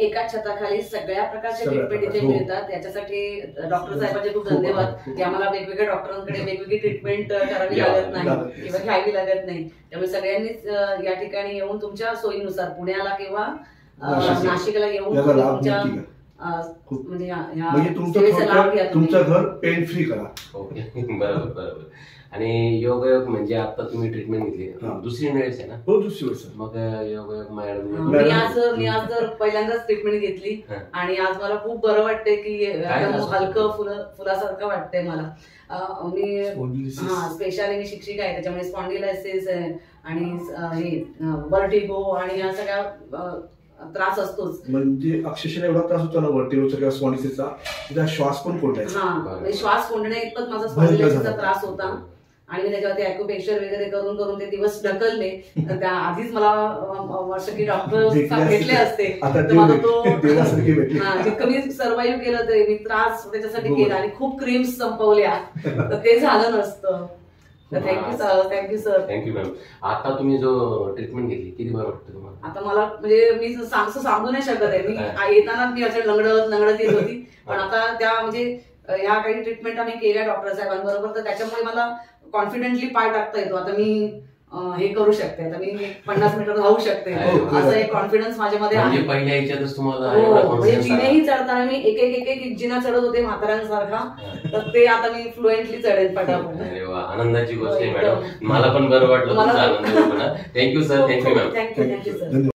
एकाच छताखाली सगळ्या प्रकारचे ट्रीटमेंट इथे हो. मिळतात. याच्यासाठी डॉक्टर साहेबांचे खूप धन्यवाद की आम्हाला वेगवेगळ्या डॉक्टरांकडे वेगवेगळी ट्रीटमेंट करावी लागत नाही किंवा घ्यावी लागत नाही. त्यामुळे सगळ्यांनीच या ठिकाणी येऊन तुमच्या सोयीनुसार पुण्याला किंवा नाशिकला येऊन तुमच्या म्हणजे तुमचं घर पेन फ्री करा. ओके, बरोबर बरोबर. आणि योगायोग म्हणजे आता तुम्ही ट्रीटमेंट घेतली दुसरी वेळेस आहे ना? हो, दुसरी वेळेस. मग योगायोग मॅडम मी आज पहिल्यांदाच ट्रीटमेंट घेतली आणि आज मला खूप बरं वाटतंय की हलकं फुलासारखं वाटतंय मला. मी स्पेशाली मी शिक्षिका आहे, त्याच्यामुळे स्पॉन्डिलायसिस आणि हे वर्टिगो आणि या सगळ्या त्रास असतोच. म्हणजे अक्षरशः एवढा त्रास होतो ना वर्टिगोचा किंवा स्पॉन्डिलायसिसचा, त्याचा श्वास पण कोंडायचा. श्वास कोंडण्या इतपत माझा स्पॉन्डिलायसिसचा त्रास होता आणि मी त्याच्यावरती ॲक्युप्रेशर वगैरे करून करून ते दिवस ढकलले. त्या आधीच मला वर्ष की डॉक्टर भेटले असते तर मला तो जितकं मी सर्व्हाइव्ह केलं तरी मी त्रास त्याच्यासाठी केला आणि खूप क्रीम्स संपवल्या तर ते झालं नसतं. Thank you sir. Thank you ma'am. आता तुम्ही जो ट्रीटमेंट घेतली किती बरं वाटतं तुम्हाला? आता मला म्हणजे मी सांगू नाही शकत आहे. मी येताना मी असे लंगडत येत होती, पण आता त्या म्हणजे ह्या काही ट्रीटमेंट आम्ही केल्या डॉक्टर साहेबांबरोबर तर त्याच्यामुळे मला कॉन्फिडेंटली पाय टाकता येतो. आता मी हे करू शकते, आता मी 50 मीटर धावू शकते, असं एक कॉन्फिडन्स माझ्यामध्ये आहे. पहिल्या याच्यातच तुम्हाला म्हणजे जिनेही चढताना मी एक एक जिना चढत होते म्हाताऱ्यांसारखा, तर ते आता मी फ्लुएंटली चढेल पटापट. आनंदाची गोष्ट आहे मॅडम, मला पण बरं वाटलं तुमचा आनंद. Thank you sir. Thank you ma'am. Thank you sir.